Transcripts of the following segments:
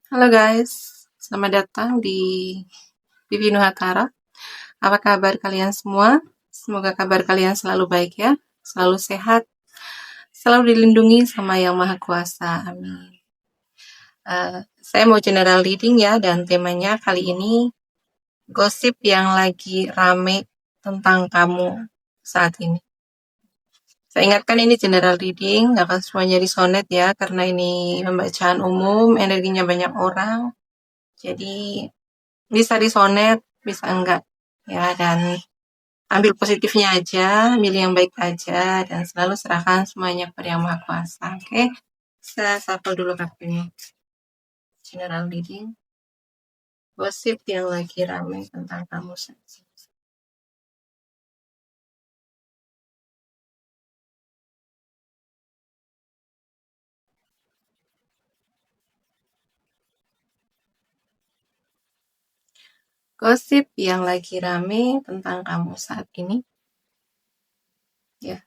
Halo guys, selamat datang di Vivi Nuhatara. Apa kabar kalian semua? Semoga kabar kalian selalu baik ya, selalu sehat, selalu dilindungi sama Yang Maha Kuasa. Amin. Saya mau general reading ya, dan temanya kali ini gosip yang lagi rame tentang kamu saat ini. Saya ingatkan ini general reading, nggak akan semuanya disonet ya, karena ini pembacaan umum, energinya banyak orang. Jadi bisa disonet, bisa enggak ya, dan ambil positifnya aja, milih yang baik aja, dan selalu serahkan semuanya kepada Yang Maha Kuasa. Oke, saya shuffle dulu kartunya. General reading, gosip yang lagi ramai tentang kamu. Gosip yang lagi rame tentang kamu saat ini, ya.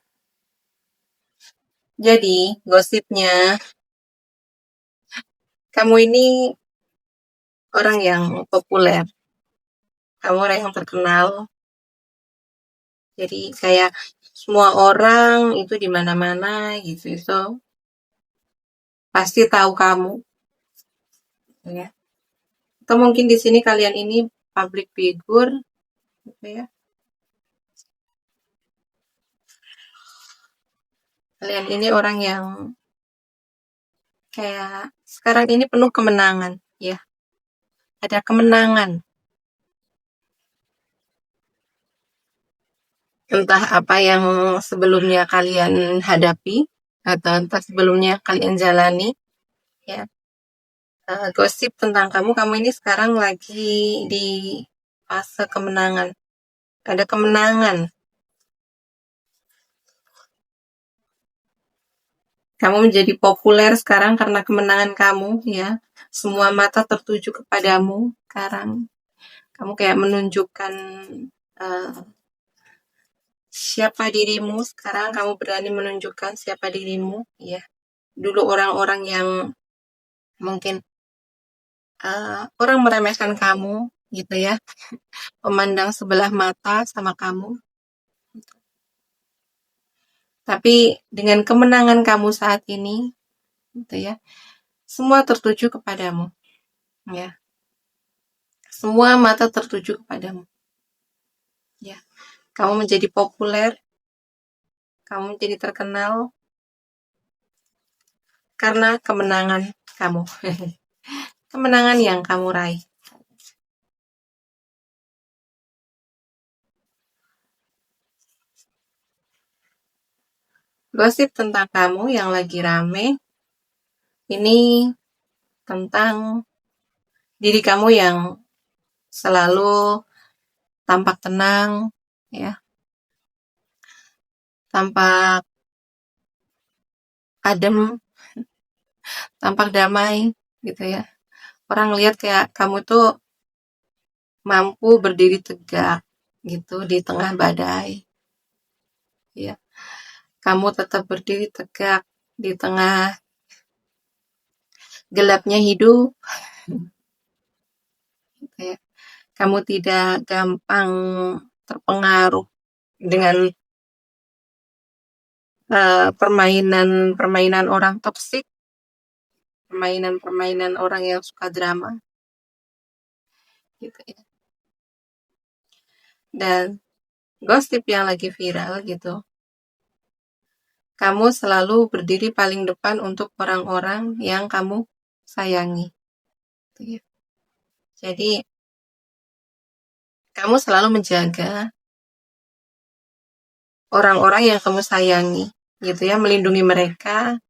Jadi, gosipnya, kamu ini orang yang populer, kamu orang yang terkenal. Jadi kayak semua orang itu di mana-mana gitu, itu pasti tahu kamu, ya. Atau mungkin di sini kalian ini public figure, gitu ya. Kalian ini orang yang kayak sekarang ini penuh kemenangan, ya. Ada kemenangan. Entah apa yang sebelumnya kalian hadapi, atau entah sebelumnya kalian jalani, ya. Gosip tentang kamu ini sekarang lagi di fase kemenangan. Ada kemenangan. Kamu menjadi populer sekarang karena kemenangan kamu, ya. Semua mata tertuju kepadamu sekarang. Kamu kayak menunjukkan uh, siapa dirimu. Sekarang kamu berani menunjukkan siapa dirimu, ya. Dulu orang-orang yang mungkin orang meremehkan kamu, gitu ya. Memandang sebelah mata sama kamu. Tapi dengan kemenangan kamu saat ini, gitu ya, semua tertuju kepadamu, ya. Semua mata tertuju kepadamu, ya. Kamu menjadi populer, kamu menjadi terkenal karena kemenangan kamu. Kemenangan yang kamu raih. Gosip tentang kamu yang lagi rame, ini tentang diri kamu yang selalu tampak tenang, ya. Tampak adem, tampak damai, gitu ya. Orang lihat kayak kamu tuh mampu berdiri tegak, gitu, di tengah badai, ya. Kamu tetap berdiri tegak di tengah gelapnya hidup, gitu ya. Kamu tidak gampang terpengaruh dengan permainan-permainan orang toksik, permainan-permainan orang yang suka drama, gitu ya. Dan gosip yang lagi viral gitu, kamu selalu berdiri paling depan untuk orang-orang yang kamu sayangi, gitu ya. Jadi kamu selalu menjaga orang-orang yang kamu sayangi, gitu ya, melindungi mereka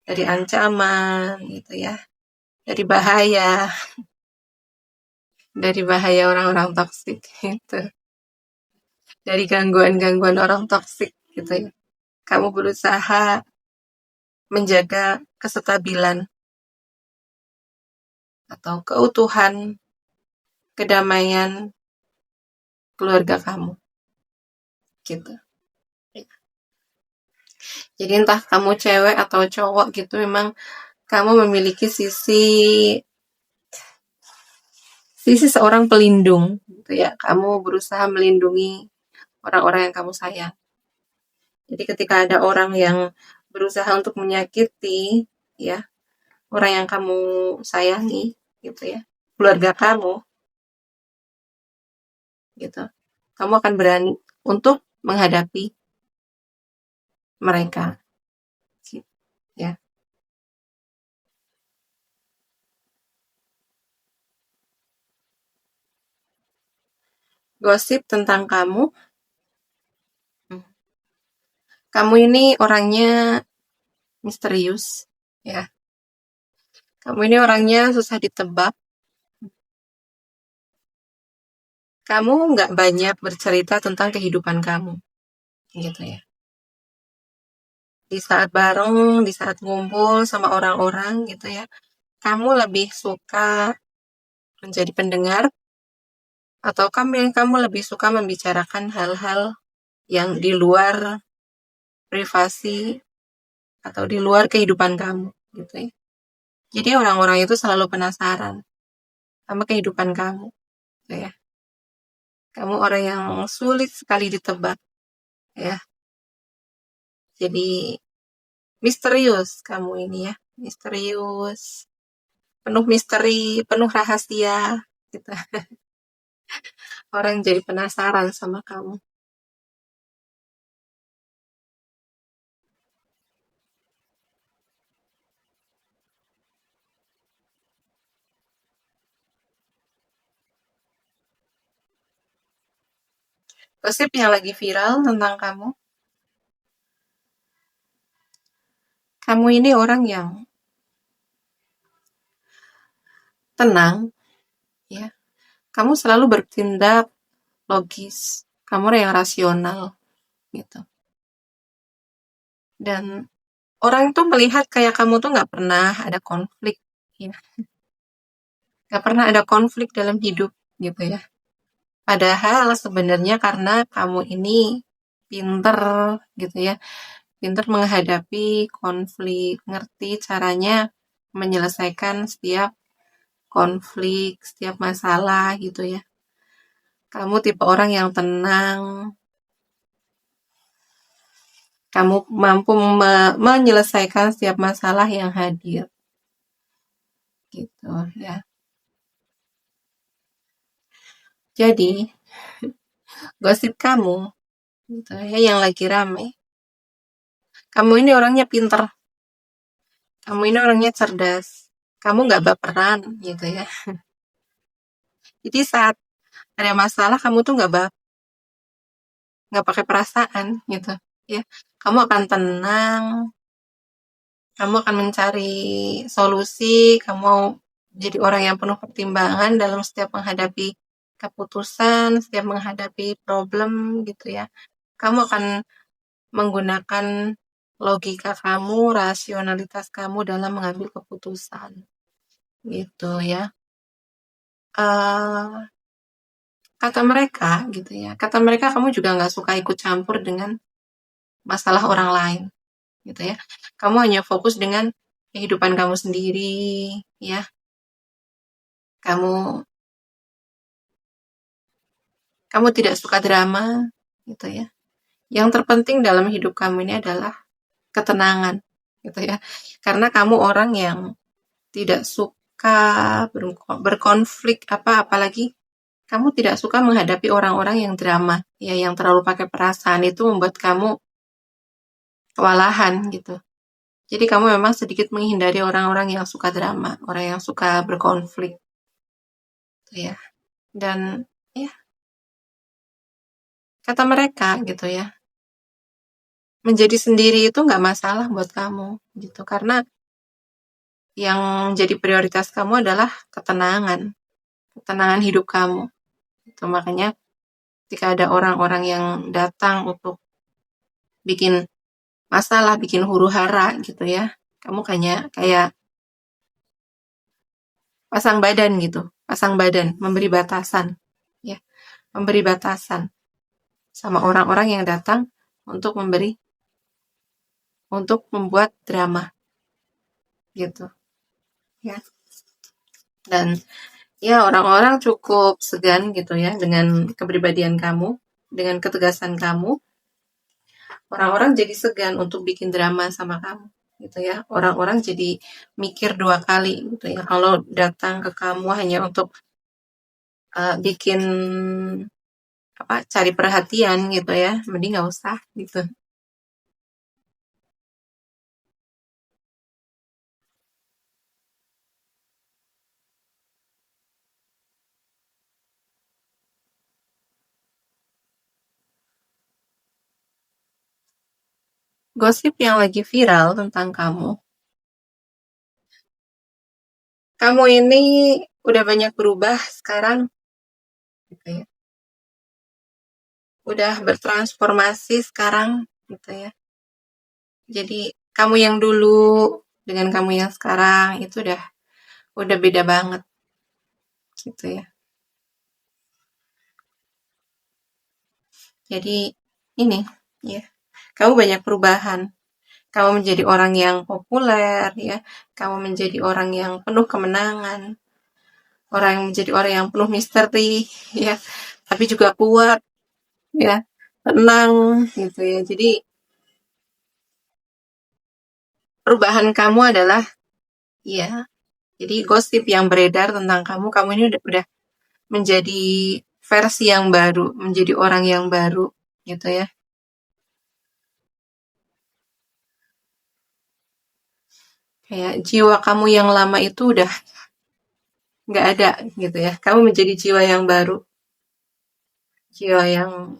dari ancaman, gitu ya, dari bahaya orang-orang toksik, gitu, dari gangguan-gangguan orang toksik, gitu ya. Kamu berusaha menjaga kestabilan atau keutuhan, kedamaian keluarga kamu, gitu. Jadi entah kamu cewek atau cowok gitu, memang kamu memiliki sisi sisi seorang pelindung gitu ya. Kamu berusaha melindungi orang-orang yang kamu sayang. Jadi ketika ada orang yang berusaha untuk menyakiti ya orang yang kamu sayangi gitu ya, keluarga kamu gitu, kamu akan berani untuk menghadapi mereka gitu, ya. Gosip tentang kamu, kamu ini orangnya misterius ya, kamu ini orangnya susah ditebak, kamu nggak banyak bercerita tentang kehidupan kamu gitu ya. Di saat bareng, di saat ngumpul sama orang-orang gitu ya, kamu lebih suka menjadi pendengar, atau kamu lebih suka membicarakan hal-hal yang di luar privasi atau di luar kehidupan kamu gitu ya. Jadi orang-orang itu selalu penasaran sama kehidupan kamu gitu ya. Kamu orang yang sulit sekali ditebak ya. Jadi misterius kamu ini ya, misterius, penuh misteri, penuh rahasia gitu. Orang jadi penasaran sama kamu. Gosip yang lagi viral tentang kamu ini orang yang tenang ya. Kamu selalu bertindak logis, kamu orang yang rasional gitu. Dan orang tuh melihat kayak kamu tuh nggak pernah ada konflik, ya. Nggak pernah ada konflik dalam hidup gitu ya. Padahal sebenarnya karena kamu ini pinter gitu ya, pinter menghadapi konflik, ngerti caranya menyelesaikan setiap konflik, setiap masalah gitu ya. Kamu tipe orang yang tenang, kamu mampu menyelesaikan setiap masalah yang hadir gitu ya. Jadi gosip kamu gitu ya yang lagi rame, kamu ini orangnya pinter, kamu ini orangnya cerdas, kamu nggak baperan gitu ya. Jadi saat ada masalah kamu tuh nggak pakai perasaan gitu ya. Kamu akan tenang, kamu akan mencari solusi, kamu jadi orang yang penuh pertimbangan dalam setiap menghadapi keputusan, setiap menghadapi problem gitu ya. Kamu akan menggunakan logika kamu, rasionalitas kamu dalam mengambil keputusan gitu ya. Uh, Kata mereka gitu ya, kata mereka kamu juga nggak suka ikut campur dengan masalah orang lain gitu ya. Kamu hanya fokus dengan kehidupan kamu sendiri ya. Kamu tidak suka drama gitu ya. Yang terpenting dalam hidup kamu ini adalah ketenangan gitu ya. Karena kamu orang yang tidak suka berkonflik apalagi kamu tidak suka menghadapi orang-orang yang drama ya, yang terlalu pakai perasaan, itu membuat kamu kewalahan gitu. Jadi kamu memang sedikit menghindari orang-orang yang suka drama, orang yang suka berkonflik gitu ya. Dan ya kata mereka gitu ya, menjadi sendiri itu nggak masalah buat kamu gitu, karena yang jadi prioritas kamu adalah ketenangan hidup kamu. Itu makanya ketika ada orang-orang yang datang untuk bikin masalah, bikin huru-hara gitu ya, kamu kayak pasang badan gitu, pasang badan, memberi batasan, ya, memberi batasan sama orang-orang yang datang untuk untuk membuat drama gitu, ya. Dan Ya, orang-orang cukup segan gitu ya dengan kepribadian kamu, dengan ketegasan kamu. Orang-orang jadi segan untuk bikin drama sama kamu gitu ya. Orang-orang jadi mikir dua kali gitu ya kalau datang ke kamu hanya untuk bikin apa cari perhatian gitu ya. Mending nggak usah gitu. Gosip yang lagi viral tentang kamu. Kamu ini udah banyak berubah sekarang gitu ya. Udah bertransformasi sekarang gitu ya. Jadi kamu yang dulu dengan kamu yang sekarang itu udah beda banget gitu ya. Jadi ini ya, kamu banyak perubahan. Kamu menjadi orang yang populer ya, kamu menjadi orang yang penuh kemenangan, orang yang menjadi orang yang penuh misteri ya, tapi juga kuat ya, tenang gitu ya. Jadi perubahan kamu adalah ya, jadi gosip yang beredar tentang kamu ini udah menjadi versi yang baru, menjadi orang yang baru gitu ya. Kayak jiwa kamu yang lama itu udah nggak ada gitu ya. Kamu menjadi jiwa yang baru, jiwa yang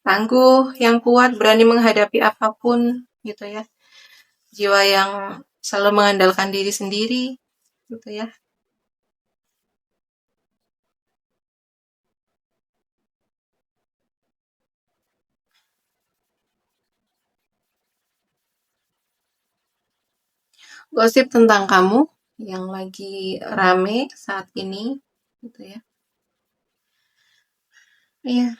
tangguh, yang kuat, berani menghadapi apapun gitu ya. Jiwa yang selalu mengandalkan diri sendiri gitu ya. Gosip tentang kamu yang lagi rame saat ini gitu ya. Iya,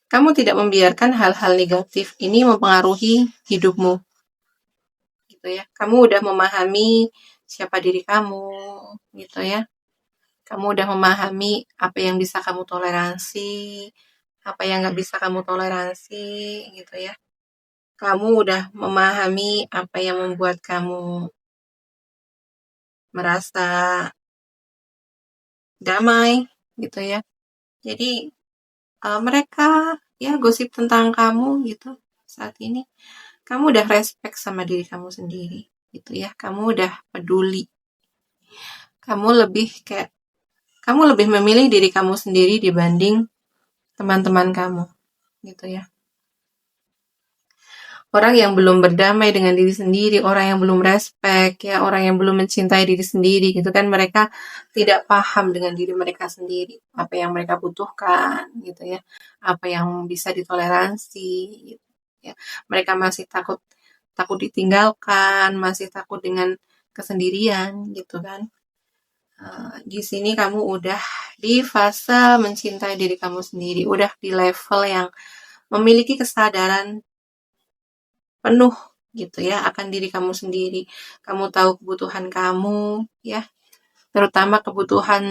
kamu tidak membiarkan hal-hal negatif ini mempengaruhi hidupmu gitu ya. Kamu udah memahami siapa diri kamu gitu ya. Kamu udah memahami apa yang bisa kamu toleransi, apa yang nggak bisa kamu toleransi gitu ya. Kamu udah memahami apa yang membuat kamu merasa damai gitu ya. Jadi mereka ya gosip tentang kamu gitu saat ini. Kamu udah respect sama diri kamu sendiri gitu ya. Kamu udah peduli. Kamu lebih kayak kamu lebih memilih diri kamu sendiri dibanding teman-teman kamu gitu ya. Orang yang belum berdamai dengan diri sendiri, orang yang belum respect, ya, orang yang belum mencintai diri sendiri, gitu kan, mereka tidak paham dengan diri mereka sendiri, apa yang mereka butuhkan, gitu ya, apa yang bisa ditoleransi, gitu ya. Mereka masih takut takut ditinggalkan, masih takut dengan kesendirian, gitu kan. Di sini kamu udah di fase mencintai diri kamu sendiri, udah di level yang memiliki kesadaran penuh gitu ya akan diri kamu sendiri. Kamu tahu kebutuhan kamu ya, terutama kebutuhan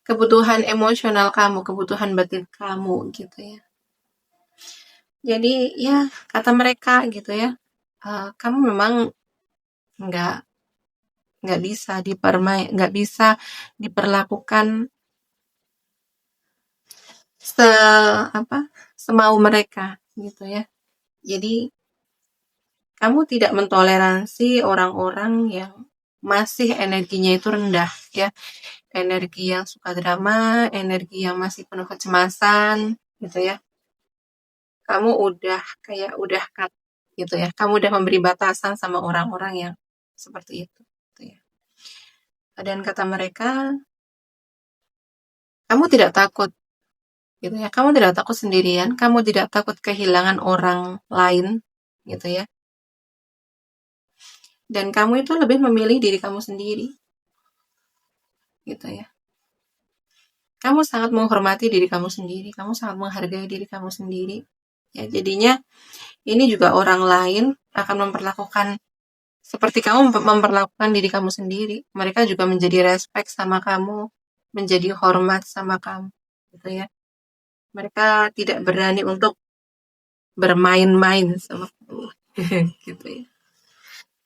kebutuhan emosional kamu, kebutuhan batin kamu gitu ya. Jadi ya kata mereka gitu ya, kamu memang nggak nggak bisa nggak bisa diperlakukan se apa semau mereka gitu ya. Jadi kamu tidak mentoleransi orang-orang yang masih energinya itu rendah ya, energi yang suka drama, energi yang masih penuh kecemasan gitu ya. Kamu udah kayak udah cut gitu ya. Kamu udah memberi batasan sama orang-orang yang seperti itu gitu ya. Dan kata mereka, kamu tidak takut gitu ya. Kamu tidak takut sendirian, kamu tidak takut kehilangan orang lain gitu ya. Dan kamu itu lebih memilih diri kamu sendiri gitu ya. Kamu sangat menghormati diri kamu sendiri, kamu sangat menghargai diri kamu sendiri. Ya, jadinya ini juga orang lain akan memperlakukan Seperti kamu memperlakukan diri kamu sendiri, mereka juga menjadi respect sama kamu, menjadi hormat sama kamu, gitu ya. Mereka tidak berani untuk bermain-main sama kamu, gitu ya.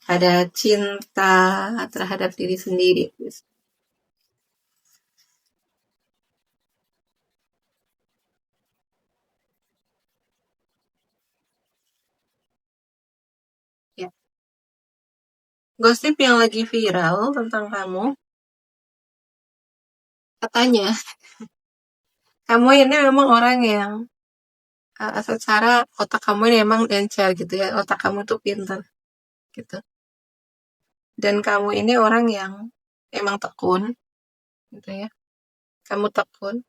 Ada cinta terhadap diri sendiri. Ya. Gosip yang lagi viral tentang kamu, katanya kamu ini memang orang yang secara otak kamu ini memang encer gitu ya, otak kamu tuh pinter gitu. Dan kamu ini orang yang emang tekun gitu ya. Kamu tekun.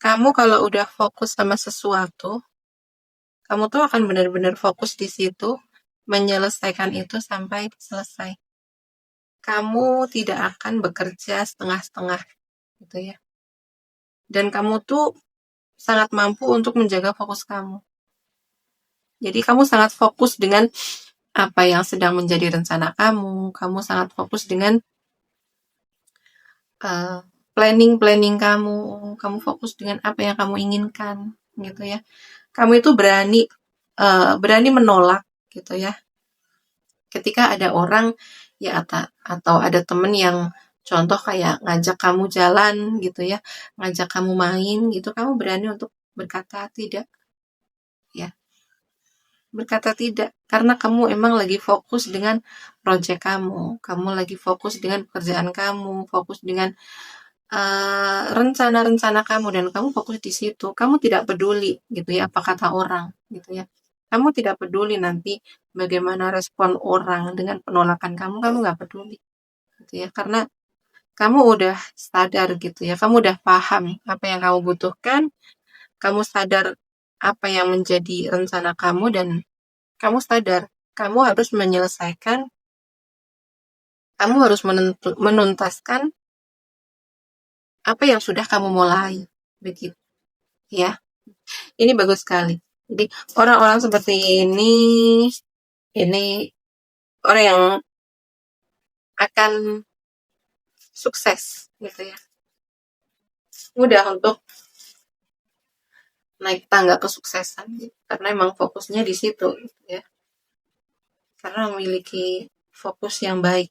Kamu kalau udah fokus sama sesuatu, kamu tuh akan benar-benar fokus di situ, menyelesaikan itu sampai selesai. Kamu tidak akan bekerja setengah-setengah gitu ya. Dan kamu tuh sangat mampu untuk menjaga fokus kamu. Jadi kamu sangat fokus dengan apa yang sedang menjadi rencana kamu. Kamu sangat fokus dengan planning-planning kamu. Kamu fokus dengan apa yang kamu inginkan gitu ya. Kamu itu berani menolak gitu ya. Ketika ada orang ya atau ada temen yang contoh kayak ngajak kamu jalan gitu ya, ngajak kamu main gitu, kamu berani untuk berkata tidak ya. Berkata tidak karena kamu emang lagi fokus dengan project kamu lagi fokus dengan pekerjaan kamu, fokus dengan rencana-rencana kamu dan kamu fokus di situ. Kamu tidak peduli gitu ya apa kata orang gitu ya. Kamu tidak peduli nanti bagaimana respon orang dengan penolakan kamu nggak peduli gitu ya. Karena kamu udah sadar gitu ya, kamu udah paham apa yang kamu butuhkan, kamu sadar apa yang menjadi rencana kamu dan kamu sadar kamu harus menyelesaikan, kamu harus menuntaskan apa yang sudah kamu mulai begitu ya. Ini bagus sekali. Jadi orang-orang seperti ini orang yang akan sukses gitu ya. Mudah untuk naik tangga kesuksesan gitu. Karena emang fokusnya di situ gitu ya. Karena memiliki fokus yang baik.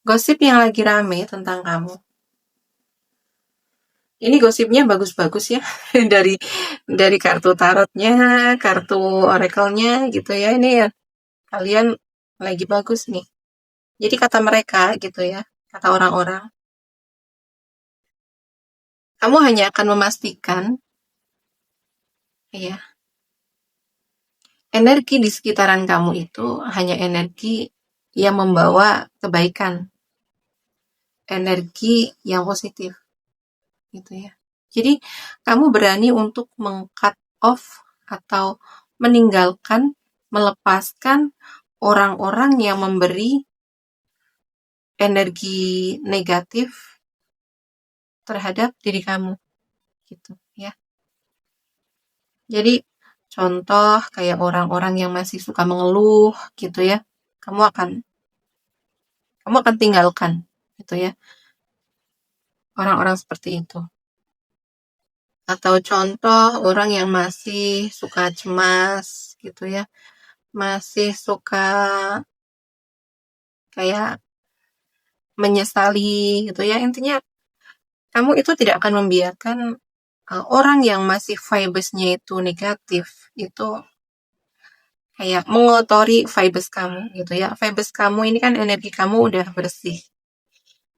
Gosip yang lagi rame tentang kamu. Ini gosipnya bagus-bagus ya. dari kartu tarotnya, kartu oracle-nya gitu ya. Ini ya kalian lagi bagus nih. Jadi kata mereka gitu ya, kata orang-orang, kamu hanya akan memastikan ya, energi di sekitaran kamu itu hanya energi yang membawa kebaikan, energi yang positif gitu ya. Jadi kamu berani untuk meng-cut off atau meninggalkan, melepaskan orang-orang yang memberi energi negatif terhadap diri kamu gitu ya. Jadi contoh kayak orang-orang yang masih suka mengeluh gitu ya, kamu akan tinggalkan gitu ya orang-orang seperti itu. Atau contoh orang yang masih suka cemas gitu ya, masih suka kayak menyesali gitu ya. Intinya kamu itu tidak akan membiarkan orang yang masih vibes-nya itu negatif itu kayak mengotori vibes kamu gitu ya. Vibes kamu ini kan energi kamu udah bersih,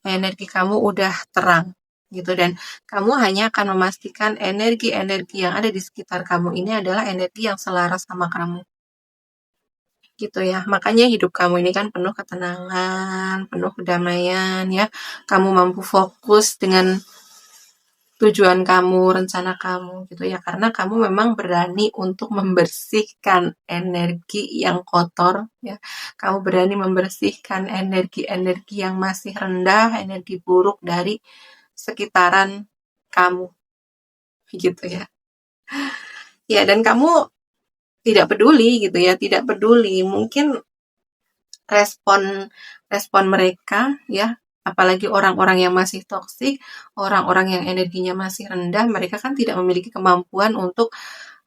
energi kamu udah terang gitu, dan kamu hanya akan memastikan energi-energi yang ada di sekitar kamu ini adalah energi yang selaras sama kamu gitu ya. Makanya hidup kamu ini kan penuh ketenangan, penuh kedamaian ya. Kamu mampu fokus dengan tujuan kamu, rencana kamu gitu ya. Karena kamu memang berani untuk membersihkan energi yang kotor ya. Kamu berani membersihkan energi-energi yang masih rendah, energi buruk dari sekitaran kamu gitu ya. Ya, dan kamu tidak peduli gitu ya, tidak peduli. Mungkin respon mereka ya, apalagi orang-orang yang masih toksik, orang-orang yang energinya masih rendah, mereka kan tidak memiliki kemampuan untuk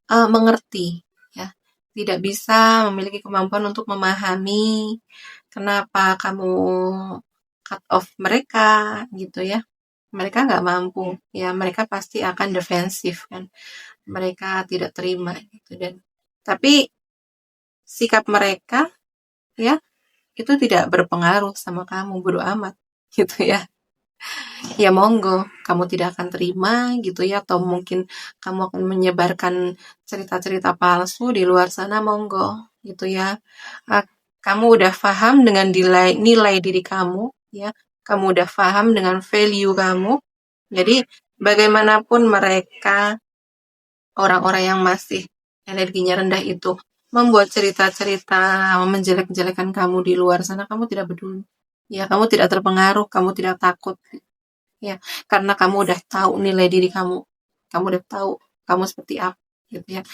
mengerti ya, tidak bisa memiliki kemampuan untuk memahami kenapa kamu cut off mereka gitu ya. Mereka nggak mampu ya, mereka pasti akan defensif kan, mereka tidak terima gitu. Dan tapi sikap mereka ya itu tidak berpengaruh sama kamu, bodo amat gitu ya. Ya monggo, kamu tidak akan terima gitu ya, atau mungkin kamu akan menyebarkan cerita-cerita palsu di luar sana, monggo gitu ya. Ah, Kamu udah paham dengan nilai diri kamu ya, kamu udah paham dengan value kamu. Jadi bagaimanapun mereka, orang-orang yang masih energinya rendah itu membuat cerita-cerita menjelek-jelekan kamu di luar sana, kamu tidak peduli. Ya, kamu tidak terpengaruh, kamu tidak takut. Ya, karena kamu udah tahu nilai diri kamu. Kamu udah tahu kamu seperti apa gitu ya.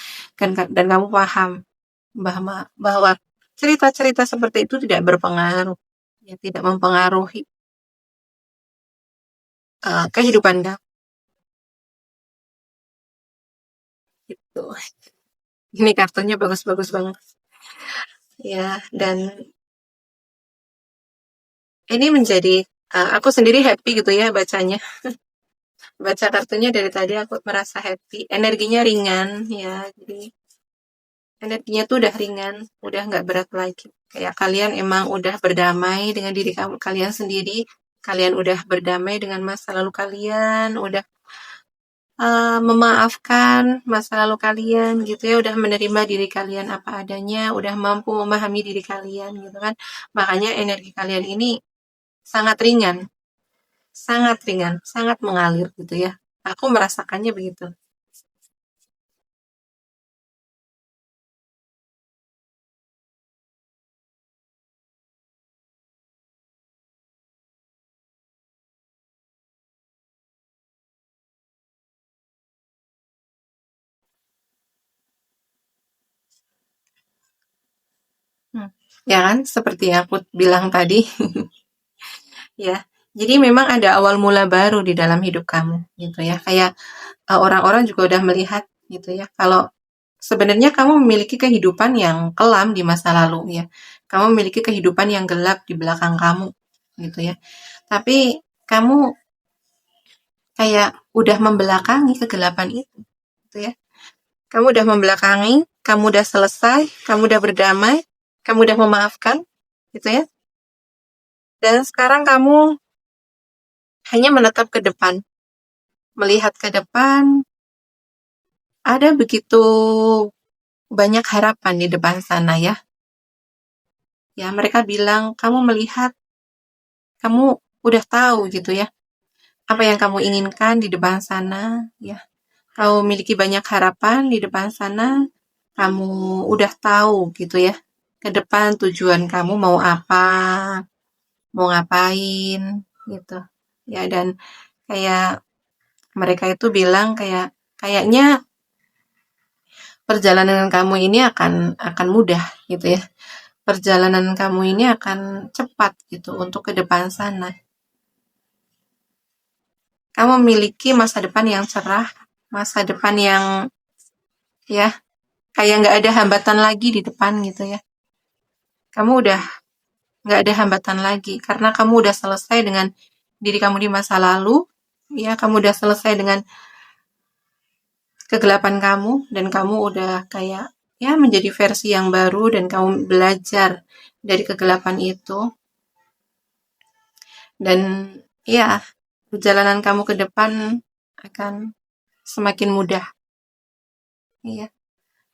Dan kamu paham bahwa cerita-cerita seperti itu tidak berpengaruh. Ya, tidak mempengaruhi kehidupan kamu gitu. Ini kartunya bagus-bagus banget. Ya, dan ini menjadi aku sendiri happy gitu ya bacanya. Baca kartunya dari tadi aku merasa happy, energinya ringan ya. Jadi energinya tuh udah ringan, udah nggak berat lagi. Kayak kalian emang udah berdamai dengan diri kalian sendiri, kalian udah berdamai dengan masa lalu kalian, udah memaafkan masa lalu kalian gitu ya, udah menerima diri kalian apa adanya, udah mampu memahami diri kalian gitu kan. Makanya energi kalian ini sangat ringan, sangat mengalir gitu ya. Aku merasakannya begitu. Hmm. Ya kan, seperti yang aku bilang tadi, ya. Jadi memang ada awal mula baru di dalam hidup kamu, gitu ya. Kayak orang-orang juga udah melihat, gitu ya. Kalau sebenarnya kamu memiliki kehidupan yang kelam di masa lalu, ya. Kamu memiliki kehidupan yang gelap di belakang kamu, gitu ya. Tapi kamu kayak udah membelakangi kegelapan itu, gitu ya. Kamu udah membelakangi, kamu udah selesai, kamu udah berdamai, kamu udah memaafkan, gitu ya. Dan sekarang kamu hanya menatap ke depan, melihat ke depan, ada begitu banyak harapan di depan sana ya. Ya, mereka bilang, kamu melihat, kamu udah tahu gitu ya, apa yang kamu inginkan di depan sana, ya. Kamu memiliki banyak harapan di depan sana, kamu udah tahu gitu ya, ke depan tujuan kamu mau apa, mau ngapain, gitu. Ya, dan kayak mereka itu bilang kayaknya perjalanan kamu ini akan mudah gitu ya. Perjalanan kamu ini akan cepat gitu untuk ke depan sana. Kamu memiliki masa depan yang cerah, masa depan yang ya kayak nggak ada hambatan lagi di depan gitu ya. Kamu udah nggak ada hambatan lagi karena kamu udah selesai dengan diri kamu di masa lalu, ya kamu udah selesai dengan kegelapan kamu dan kamu udah kayak ya menjadi versi yang baru dan kamu belajar dari kegelapan itu. Dan ya, perjalanan kamu ke depan akan semakin mudah. Ya,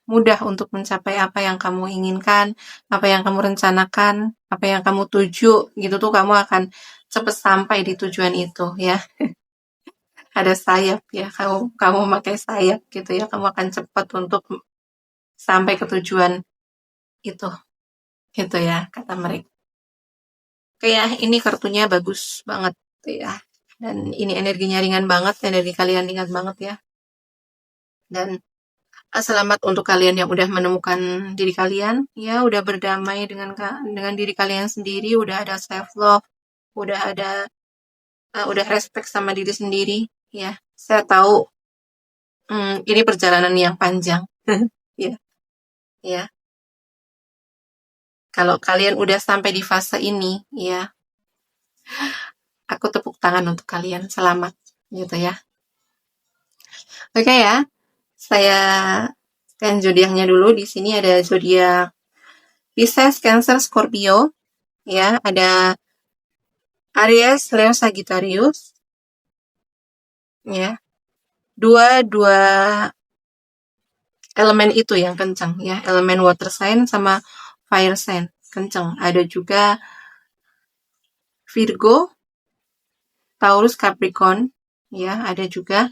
mudah untuk mencapai apa yang kamu inginkan, apa yang kamu rencanakan, apa yang kamu tuju, gitu tuh kamu akan cepat sampai di tujuan itu ya. ada sayap ya, kamu pakai sayap gitu ya, kamu akan cepat untuk sampai ke tujuan itu ya kata mereka. Oke ya, ini kartunya bagus banget ya, dan ini energinya ringan banget, energi kalian ringan banget ya. Dan selamat untuk kalian yang udah menemukan diri kalian ya, udah berdamai dengan diri kalian sendiri, udah ada self love, udah ada udah respect sama diri sendiri ya. Saya tahu ini perjalanan yang panjang ya. Ya, kalau kalian udah sampai di fase ini ya, aku tepuk tangan untuk kalian, selamat gitu ya. Oke ya, saya scan zodiaknya dulu. Di sini ada zodiak Pisces, Cancer, Scorpio ya, ada Aries, Leo, Sagittarius ya. Dua elemen itu yang kencang ya, elemen water sign sama fire sign kencang. Ada juga Virgo, Taurus, Capricorn ya, ada juga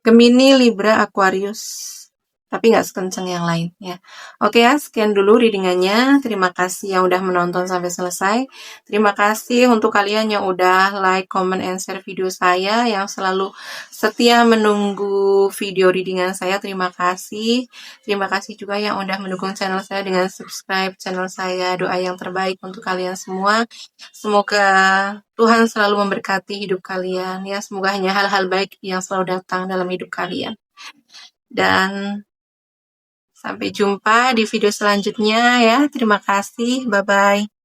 Gemini, Libra, Aquarius, tapi nggak sekencang yang lain ya. Oke ya, sekian dulu readingannya. Terima kasih yang udah menonton sampai selesai. Terima kasih untuk kalian yang udah like, comment, and share video saya, yang selalu setia menunggu video readingan saya. Terima kasih. Terima kasih juga yang udah mendukung channel saya dengan subscribe channel saya. Doa yang terbaik untuk kalian semua. Semoga Tuhan selalu memberkati hidup kalian ya. Semoga hanya hal-hal baik yang selalu datang dalam hidup kalian. Dan sampai jumpa di video selanjutnya ya. Terima kasih. Bye-bye.